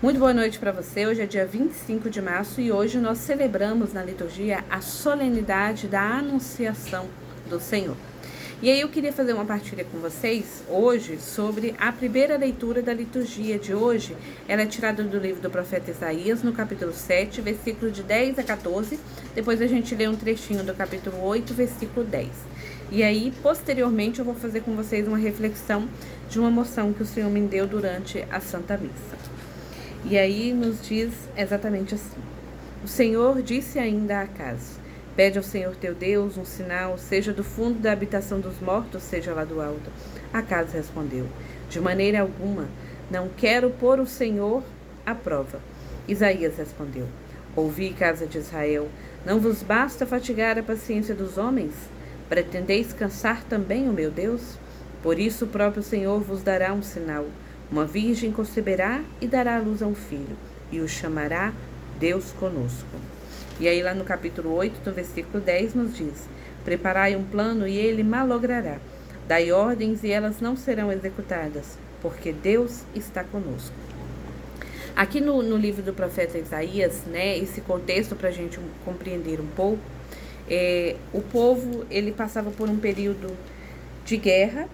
Muito boa noite para você. Hoje é dia 25 de março e hoje nós celebramos na liturgia a solenidade da Anunciação do Senhor. E aí eu queria fazer uma partilha com vocês hoje sobre a primeira leitura da liturgia de hoje. Ela é tirada do livro do profeta Isaías, no capítulo 7, versículo de 10 a 14. Depois a gente lê um trechinho do capítulo 8, versículo 10. E aí, posteriormente, eu vou fazer com vocês uma reflexão de uma moção que o Senhor me deu durante a Santa Missa. E aí nos diz exatamente assim: o Senhor disse ainda a Acaz: pede ao Senhor teu Deus um sinal, seja do fundo da habitação dos mortos, seja lá do alto. Acaz respondeu: de maneira alguma, não quero pôr o Senhor à prova. Isaías respondeu: ouvi, casa de Israel, não vos basta fatigar a paciência dos homens? Pretendeis cansar também o meu Deus? Por isso o próprio Senhor vos dará um sinal. Uma virgem conceberá e dará à luz a um filho, e o chamará Deus conosco. E aí lá no capítulo 8, no versículo 10, nos diz: preparai um plano e ele malogrará. Dai ordens e elas não serão executadas, porque Deus está conosco. Aqui no livro do profeta Isaías, né, esse contexto para a gente compreender um pouco, o povo ele passava por um período de guerra.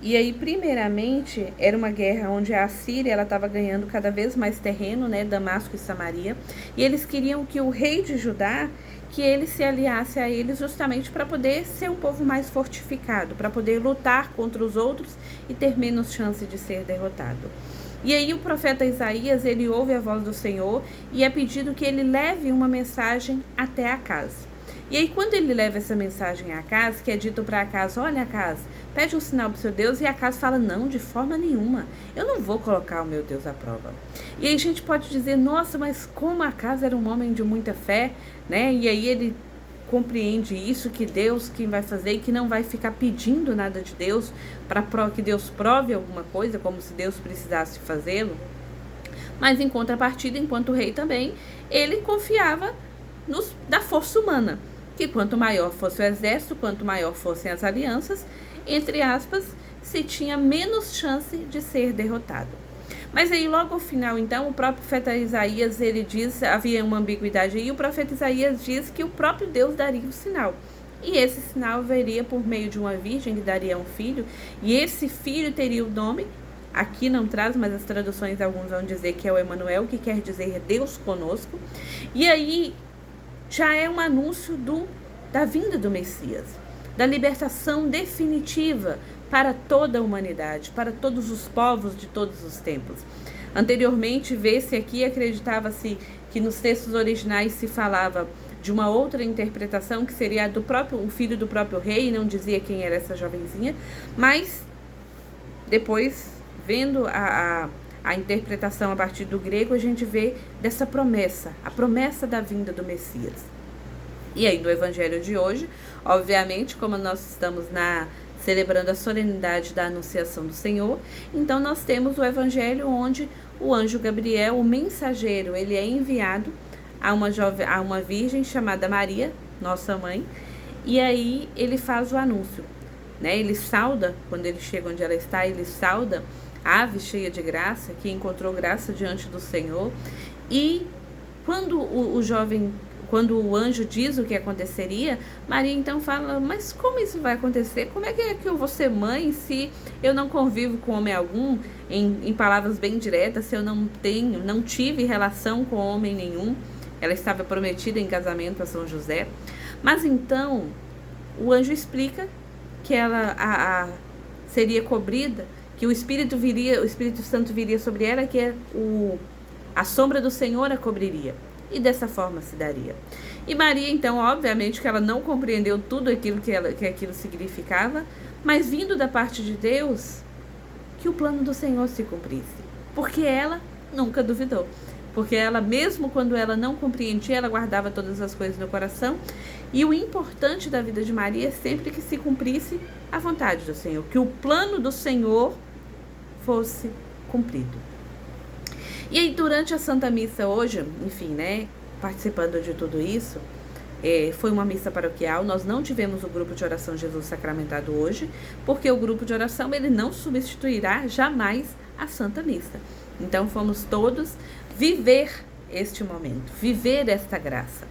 E aí, primeiramente, era uma guerra onde a Assíria estava ganhando cada vez mais terreno, né, Damasco e Samaria. E eles queriam que o rei de Judá, que ele se aliasse a eles justamente para poder ser um povo mais fortificado, para poder lutar contra os outros e ter menos chance de ser derrotado. E aí o profeta Isaías, ele ouve a voz do Senhor e é pedido que ele leve uma mensagem até Acaz. E aí quando ele leva essa mensagem a Acaz, que é dito para Acaz: olha, Acaz, pede um sinal para o seu Deus, e Acaz fala: não, de forma nenhuma, eu não vou colocar o meu Deus à prova. E aí a gente pode dizer: nossa, mas como Acaz era um homem de muita fé, né? E aí ele compreende isso, que Deus quem vai fazer, e que não vai ficar pedindo nada de Deus para que Deus prove alguma coisa, como se Deus precisasse fazê-lo. Mas em contrapartida, enquanto rei também, ele confiava da força humana, que quanto maior fosse o exército, quanto maior fossem as alianças, entre aspas, se tinha menos chance de ser derrotado. Mas aí logo ao final, então, o próprio profeta Isaías, ele diz, havia uma ambiguidade aí, o profeta Isaías diz que o próprio Deus daria o sinal. E esse sinal viria por meio de uma virgem que daria um filho, e esse filho teria o nome, aqui não traz, mas as traduções alguns vão dizer que é o Emanuel, que quer dizer Deus conosco. E aí já é um anúncio da vinda do Messias, da libertação definitiva para toda a humanidade, para todos os povos de todos os tempos. Anteriormente, vê-se aqui, acreditava-se que nos textos originais se falava de uma outra interpretação, que seria o filho do próprio rei, não dizia quem era essa jovenzinha, mas depois, vendo a interpretação a partir do grego, a gente vê dessa promessa, a promessa da vinda do Messias. E aí no evangelho de hoje, obviamente, como nós estamos celebrando a solenidade da Anunciação do Senhor, então nós temos o evangelho onde o anjo Gabriel, o mensageiro, ele é enviado a uma virgem chamada Maria, nossa mãe, e aí ele faz o anúncio, né? Ele sauda, quando ele chega onde ela está, ele sauda a ave cheia de graça, que encontrou graça diante do Senhor. E quando quando o anjo diz o que aconteceria, Maria então fala: mas como isso vai acontecer? Como é que eu vou ser mãe se eu não convivo com homem algum? Em palavras bem diretas, se eu não tive relação com homem nenhum. Ela estava prometida em casamento a São José. Mas então o anjo explica que ela seria cobrida, que o Espírito Santo viria sobre ela, que a sombra do Senhor a cobriria. E dessa forma se daria. E Maria, então, obviamente que ela não compreendeu tudo aquilo que aquilo significava, mas vindo da parte de Deus, que o plano do Senhor se cumprisse. Porque ela nunca duvidou. Porque ela, mesmo quando ela não compreendia, ela guardava todas as coisas no coração. E o importante da vida de Maria é sempre que se cumprisse a vontade do Senhor, que o plano do Senhor fosse cumprido. E aí, durante a Santa Missa hoje, enfim, né, participando de tudo isso, foi uma missa paroquial. Nós não tivemos o grupo de oração Jesus Sacramentado hoje, porque o grupo de oração ele não substituirá jamais a Santa Missa. Então fomos todos viver este momento, viver esta graça.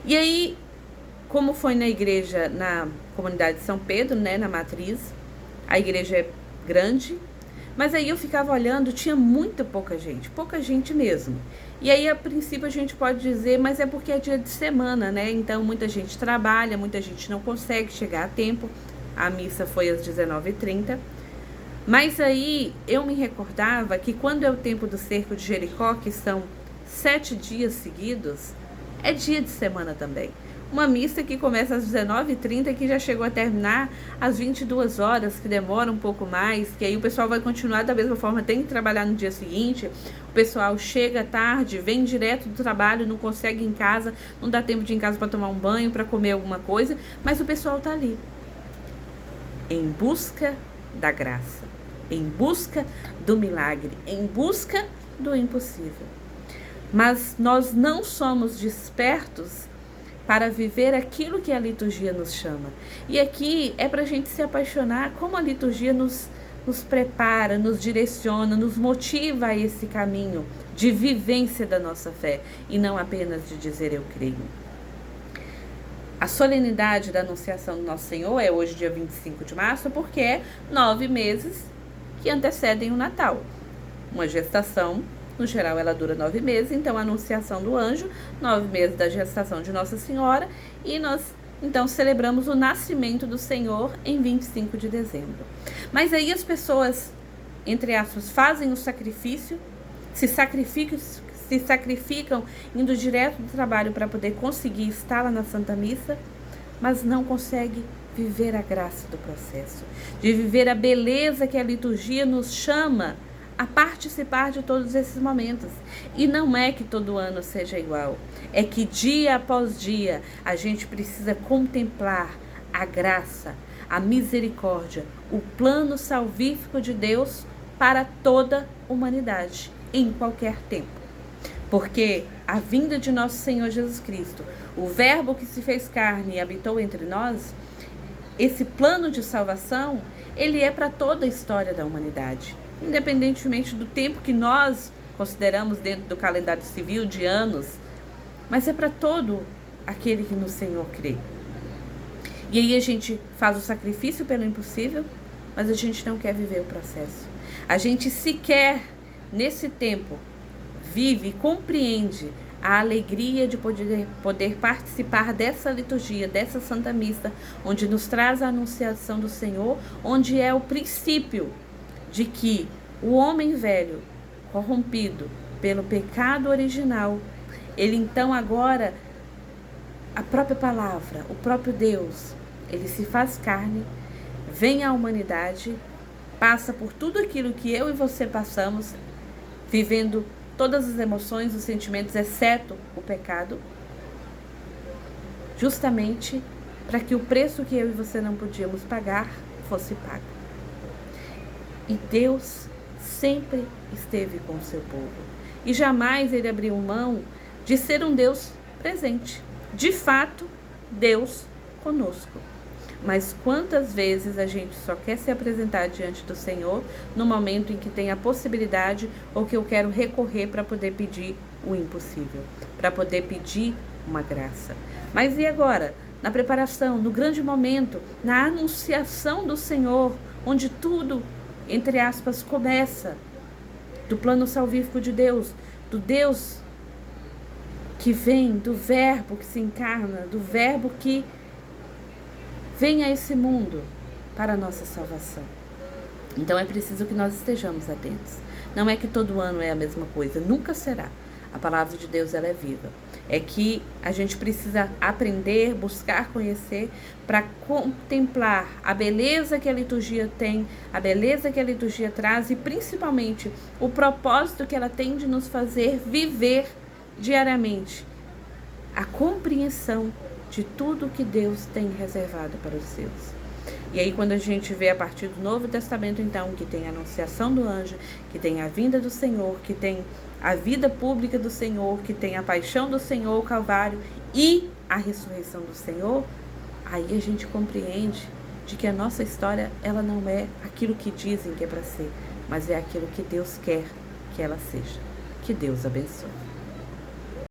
E aí, como foi na igreja, na comunidade de São Pedro, né, na matriz, a igreja é grande, mas aí eu ficava olhando, tinha muito pouca gente mesmo. E aí, a princípio, a gente pode dizer, mas é porque é dia de semana, né? Então, muita gente trabalha, muita gente não consegue chegar a tempo. A missa foi às 19h30. Mas aí, eu me recordava que quando é o tempo do cerco de Jericó, que são 7 dias seguidos, é dia de semana também. Uma missa que começa às 19h30 que já chegou a terminar às 22 horas, que demora um pouco mais, que aí o pessoal vai continuar da mesma forma, tem que trabalhar no dia seguinte. O pessoal chega tarde, vem direto do trabalho, não consegue ir em casa, não dá tempo de ir em casa para tomar um banho, para comer alguma coisa, mas o pessoal está ali, em busca da graça, em busca do milagre, em busca do impossível. Mas nós não somos despertos para viver aquilo que a liturgia nos chama. E aqui é para a gente se apaixonar como a liturgia nos prepara, nos direciona, nos motiva a esse caminho de vivência da nossa fé e não apenas de dizer eu creio. A solenidade da Anunciação do Nosso Senhor é hoje, dia 25 de março, porque é 9 meses que antecedem o Natal. Uma gestação, no geral, ela dura 9 meses, então a Anunciação do Anjo, 9 meses da gestação de Nossa Senhora, e nós, então, celebramos o nascimento do Senhor em 25 de dezembro. Mas aí as pessoas, entre aspas, fazem o sacrifício, se sacrificam indo direto do trabalho para poder conseguir estar lá na Santa Missa, mas não conseguem viver a graça do processo, de viver a beleza que a liturgia nos chama a participar de todos esses momentos. E não é que todo ano seja igual, é que dia após dia a gente precisa contemplar a graça, a misericórdia, o plano salvífico de Deus para toda a humanidade, em qualquer tempo. Porque a vinda de nosso Senhor Jesus Cristo, o Verbo que se fez carne e habitou entre nós, esse plano de salvação, ele é para toda a história da humanidade, independentemente do tempo que nós consideramos dentro do calendário civil de anos, mas é para todo aquele que no Senhor crê. E aí a gente faz o sacrifício pelo impossível, mas a gente não quer viver o processo. A gente sequer, nesse tempo, vive e compreende a alegria de poder participar dessa liturgia, dessa Santa Missa, onde nos traz a anunciação do Senhor, onde é o princípio de que o homem velho, corrompido pelo pecado original, ele então agora, a própria palavra, o próprio Deus, ele se faz carne, vem à humanidade, passa por tudo aquilo que eu e você passamos, vivendo todas as emoções, os sentimentos, exceto o pecado, justamente para que o preço que eu e você não podíamos pagar fosse pago. E Deus sempre esteve com o seu povo. E jamais ele abriu mão de ser um Deus presente. De fato, Deus conosco. Mas quantas vezes a gente só quer se apresentar diante do Senhor no momento em que tem a possibilidade ou que eu quero recorrer para poder pedir o impossível, para poder pedir uma graça. Mas e agora? Na preparação, no grande momento, na anunciação do Senhor, onde tudo, entre aspas, começa, do plano salvífico de Deus, do Deus que vem, do Verbo que se encarna, do Verbo que vem a esse mundo para a nossa salvação. Então é preciso que nós estejamos atentos. Não é que todo ano é a mesma coisa, nunca será. A palavra de Deus, ela é viva. É que a gente precisa aprender, buscar conhecer, para contemplar a beleza que a liturgia tem, a beleza que a liturgia traz e principalmente o propósito que ela tem de nos fazer viver diariamente a compreensão de tudo que Deus tem reservado para os seus. E aí quando a gente vê a partir do Novo Testamento, então, que tem a anunciação do anjo, que tem a vinda do Senhor, que tem a vida pública do Senhor, que tem a paixão do Senhor, o Calvário e a ressurreição do Senhor, aí a gente compreende de que a nossa história, ela não é aquilo que dizem que é para ser, mas é aquilo que Deus quer que que ela seja. Que Deus abençoe.